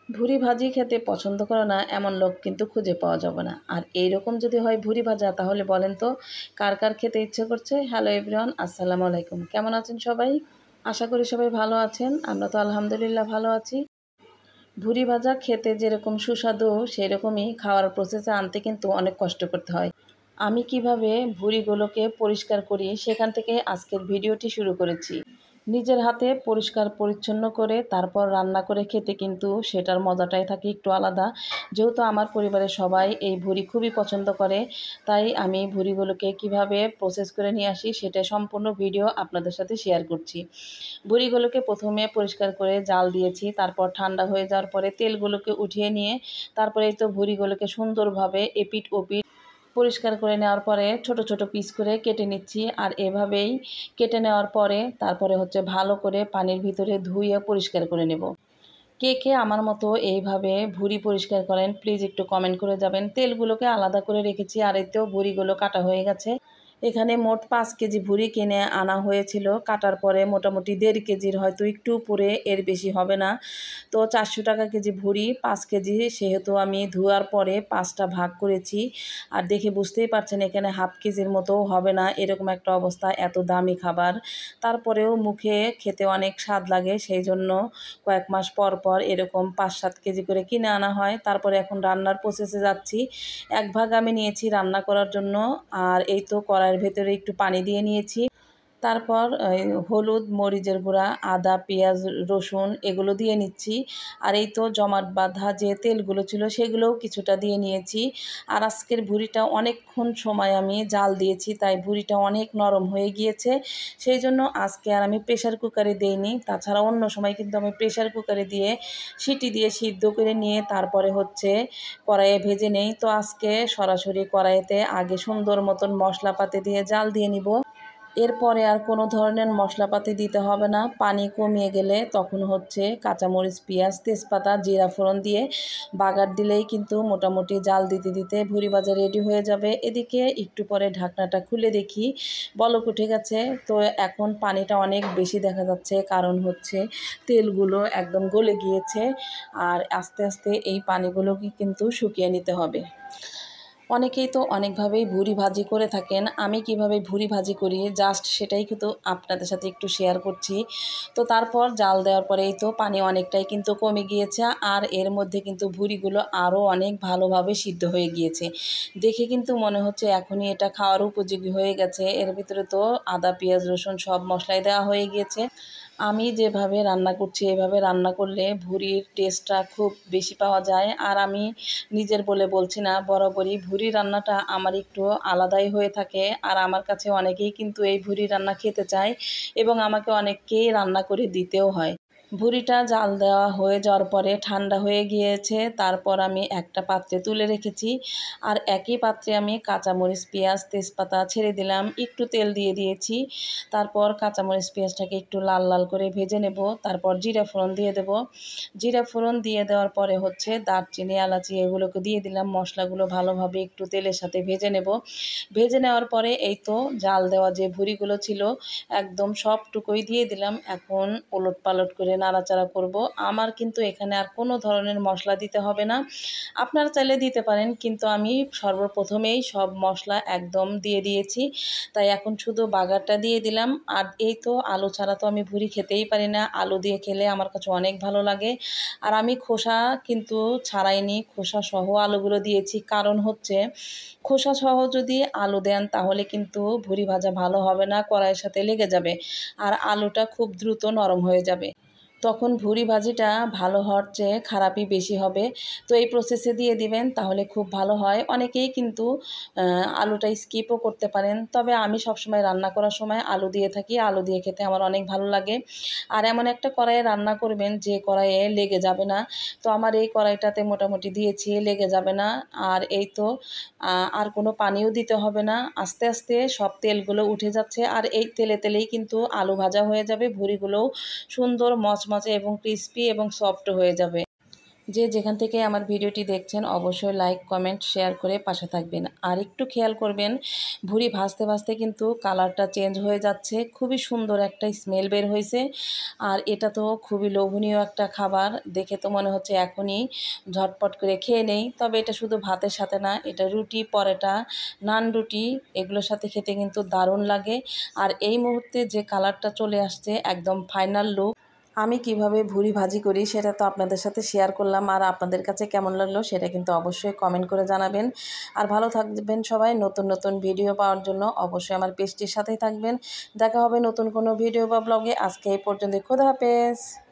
ভুরি ভাজি খেতে পছন্দ করে না এমন লোক কিন্তু খুঁজে পাওয়া যাবে না। আর এইরকম যদি হয় ভুরি ভাজা, তাহলে বলেন তো কার কার খেতে ইচ্ছে করছে। হ্যালো এভরিওয়ান, আসসালামু আলাইকুম। কেমন আছেন সবাই? আশা করি সবাই ভালো আছেন। আমরা তো আলহামদুলিল্লাহ ভালো আছি। ভুরি ভাজা খেতে যেরকম সুস্বাদু, সেরকমই খাওয়ার প্রসেসে আনতে কিন্তু অনেক কষ্ট করতে হয়। আমি কিভাবে ভুঁড়িগুলোকে পরিষ্কার করি সেখান থেকে আজকের ভিডিওটি শুরু করেছি। নিজের হাতে পরিষ্কার পরিচ্ছন্ন করে তারপর রান্না করে খেতে কিন্তু সেটার মজাটাই থাকে একটু আলাদা। যেহেতু আমার পরিবারের সবাই এই ভুঁড়ি খুবই পছন্দ করে, তাই আমি ভুঁড়িগুলোকে কিভাবে প্রসেস করে নিয়ে আসি সেটা সম্পূর্ণ ভিডিও আপনাদের সাথে শেয়ার করছি। ভুঁড়িগুলোকে প্রথমে পরিষ্কার করে জাল দিয়েছি, তারপর ঠান্ডা হয়ে যাওয়ার পরে তেলগুলোকে উঠিয়ে নিয়ে তারপরে এই তো ভুঁড়িগুলোকে সুন্দরভাবে এপিট ওপিট পরিষ্কার করে নেওয়ার পরে ছোট ছোট পিস করে কেটে নিচ্ছি। আর এভাবেই কেটে নেওয়ার পরে তারপরে ভালো করে পানির ভিতরে ধুয়ে পরিষ্কার করে নেব। কে কে আমার মতো এইভাবে ভুঁড়ি পরিষ্কার করেন প্লিজ একটু কমেন্ট করে যাবেন। তেলগুলোকে আলাদা করে রেখেছি, আর এতেও ভুঁড়িগুলো কাটা হয়ে গেছে। এখানে মোট 5 কেজি ভুঁড়ি কিনে আনা হয়েছিল। কাটার পরে মোটামুটি 1.5 কেজির হয়তো একটু উপরে, এর বেশি হবে না। তো 400 টাকা কেজি ভুঁড়ি, 5 কেজি, সেহেতু আমি ধোয়ার পরে 5টা ভাগ করেছি। আর দেখে বুঝতেই পারছেন এখানে হাফ কেজির মতোও হবে না, এরকম একটা অবস্থা। এত দামি খাবার, তারপরেও মুখে খেতে অনেক স্বাদ লাগে, সেই জন্য কয়েক মাস পর পর এরকম 5-7 কেজি করে কিনে আনা হয়। তারপরে এখন রান্নার প্রসেসে যাচ্ছি। 1 ভাগ আমি নিয়েছি রান্না করার জন্য। আর এই তো কড়াইয়ের ভেতরে একটু পানি দিয়ে নিয়েছি। তারপর হলুদ, মরিচের গুঁড়া, আদা, পেঁয়াজ, রসুন এগুলো দিয়ে নিচ্ছি। আর এই তো জমাট বাঁধা যে তেলগুলো ছিল সেগুলোও কিছুটা দিয়ে নিয়েছি। আর আজকের ভুঁড়িটা অনেকক্ষণ সময় আমি জাল দিয়েছি, তাই ভুঁড়িটা অনেক নরম হয়ে গিয়েছে। সেই জন্য আজকে আর আমি প্রেশার কুকারে দেইনি। তাছাড়া অন্য সময় কিন্তু আমি প্রেশার কুকারে দিয়ে সিটি দিয়ে সিদ্ধ করে নিয়ে তারপরে কড়াইয়ে ভেজে নেই। তো আজকে সরাসরি কড়াইতে আগে সুন্দর মতন মশলাপাতি দিয়ে জাল দিয়ে নিব। এরপরে আর কোনো ধরনের মশলাপাতি দিতে হবে না। পানি কমিয়ে গেলে তখন কাঁচামরিচ, পেঁয়াজ, তেজপাতা, জিরা ফোড়ন দিয়ে বাগার দিলেই কিন্তু মোটামুটি জাল দিতে দিতে ভুঁড়ি ভাজা রেডি হয়ে যাবে। এদিকে একটু পরে ঢাকনাটা খুলে দেখি বলক উঠে গেছে। তো এখন পানিটা অনেক বেশি দেখা যাচ্ছে, কারণ তেলগুলো একদম গলে গিয়েছে। আর আস্তে আস্তে এই পানিগুলোকে কিন্তু শুকিয়ে নিতে হবে। অনেকেই তো অনেকভাবেই ভুঁড়ি ভাজি করে থাকেন। আমি কিভাবে ভুঁড়ি ভাজি করি জাস্ট সেটাই কিন্তু আপনাদের সাথে একটু শেয়ার করছি। তো তারপর জাল দেওয়ার পরে এই তো পানি অনেকটাই কিন্তু কমে গিয়েছে। আর এর মধ্যে কিন্তু ভুঁড়িগুলো আরও অনেক ভালোভাবে সিদ্ধ হয়ে গিয়েছে। দেখে কিন্তু মনে হচ্ছে এখনই এটা খাওয়ার উপযোগী হয়ে গেছে। এর ভিতরে তো আদা, পেঁয়াজ, রসুন সব মশলাই দেওয়া হয়ে গিয়েছে। আমি যেভাবে রান্না করছি এভাবে রান্না করলে ভুঁড়ির টেস্টটা খুব বেশি পাওয়া যায়। আর আমি নিজের বলে বলছি না, বরাবরই ভুঁড়ি রান্নাটা আমার একটু আলাদাই হয়ে থাকে। আর আমার কাছে অনেকেই কিন্তু এই ভুঁড়ি রান্না খেতে চায় এবং আমাকে অনেককেই রান্না করে দিতেও হয়। ভুঁড়িটা জাল দেওয়া হয়ে যাওয়ার পরে ঠান্ডা হয়ে গিয়েছে। তারপর আমি একটা পাত্রে তুলে রেখেছি। আর একই পাত্রে আমি কাঁচামরিচ, পেঁয়াজ, তেজপাতা ছেড়ে দিলাম, একটু তেল দিয়ে দিয়েছি। তারপর কাঁচামরিচ, পেঁয়াজটাকে একটু লাল লাল করে ভেজে নেব। তারপর জিরা ফোড়ন দিয়ে দেব। জিরা ফোড়ন দিয়ে দেওয়ার পরে দারচিনি, এলাচি এগুলোকে দিয়ে দিলাম। মশলাগুলো ভালোভাবে একটু তেলের সাথে ভেজে নেব। ভেজে নেওয়ার পরে এই তো জাল দেওয়া যে ভুঁড়িগুলো ছিল একদম সবটুকুই দিয়ে দিলাম। এখন ওলট পালট করে নাড়াচাড়া করব। আমার কিন্তু এখানে আর কোনো ধরনের মশলা দিতে হবে না। আপনারা চাইলে দিতে পারেন, কিন্তু আমি সর্বপ্রথমেই সব মশলা একদম দিয়ে দিয়েছি। তাই এখন শুধু বাগারটা দিয়ে দিলাম। আর এই তো আলু ছাড়া তো আমি ভুঁড়ি খেতেই পারি না। আলু দিয়ে খেলে আমার কাছে অনেক ভালো লাগে। আর আমি খোসা কিন্তু ছাড়াইনি, খোসা সহ আলুগুলো দিয়েছি। কারণ খোসা সহ যদি আলু দেন তাহলে কিন্তু ভুঁড়ি ভাজা ভালো হবে না, কড়াইয়ের সাথে লেগে যাবে। আর আলুটা খুব দ্রুত নরম হয়ে যাবে, তখন ভুঁড়ি ভাজিটা ভালো হওয়ার চেয়ে খারাপই বেশি হবে। তো এই প্রসেসে দিয়ে দিবেন, তাহলে খুব ভালো হয়। অনেকেই কিন্তু আলুটা স্কিপও করতে পারেন, তবে আমি সবসময় রান্না করার সময় আলু দিয়ে থাকি। আলু দিয়ে খেতে আমার অনেক ভালো লাগে। আর এমন একটা কড়াইয়ে রান্না করবেন যে কড়াইয়ে লেগে যাবে না। তো আমার এই কড়াইটাতে মোটামুটি দিয়েছি, লেগে যাবে না। আর এই তো আর কোনো পানিও দিতে হবে না। আস্তে আস্তে সব তেলগুলো উঠে যাচ্ছে, আর এই তেলে তেলেই কিন্তু আলু ভাজা হয়ে যাবে। ভুঁড়িগুলোও সুন্দর মচমচে এবং ক্রিস্পি এবং সফট হয়ে যাবে। যে যেখান থেকে আমার ভিডিওটি দেখছেন অবশ্যই লাইক কমেন্ট শেয়ার করে পাশে থাকবেন। আর একটু খেয়াল করবেন ভুঁড়ি ভাজতে ভাজতে কিন্তু কালারটা চেঞ্জ হয়ে যাচ্ছে, খুবই সুন্দর একটা স্মেল বের হয়েছে। আর এটা তো খুবই লোভনীয় একটা খাবার, দেখে তো মনে হচ্ছে এখনই ঝটপট করে খেয়ে নেই। তবে এটা শুধু ভাতের সাথে না, এটা রুটি, পরোটা, নান রুটি এগুলোর সাথে খেতে কিন্তু দারুণ লাগে। আর এই মুহূর্তে যে কালারটা চলে আসছে একদম ফাইনাল লুক। আমি কিভাবে ভুঁড়ি ভাজি করি সেটা তো আপনাদের সাথে শেয়ার করলাম, আর আপনাদের কাছে কেমন লাগলো সেটা কিন্তু অবশ্যই কমেন্ট করে জানাবেন। আর ভালো থাকবেন সবাই। নতুন নতুন ভিডিও পাওয়ার জন্য অবশ্যই আমার পেজটির সাথেই থাকবেন। দেখা হবে নতুন কোনো ভিডিও বা ব্লগে। আজকে এই পর্যন্ত। খোদা হাফেজ।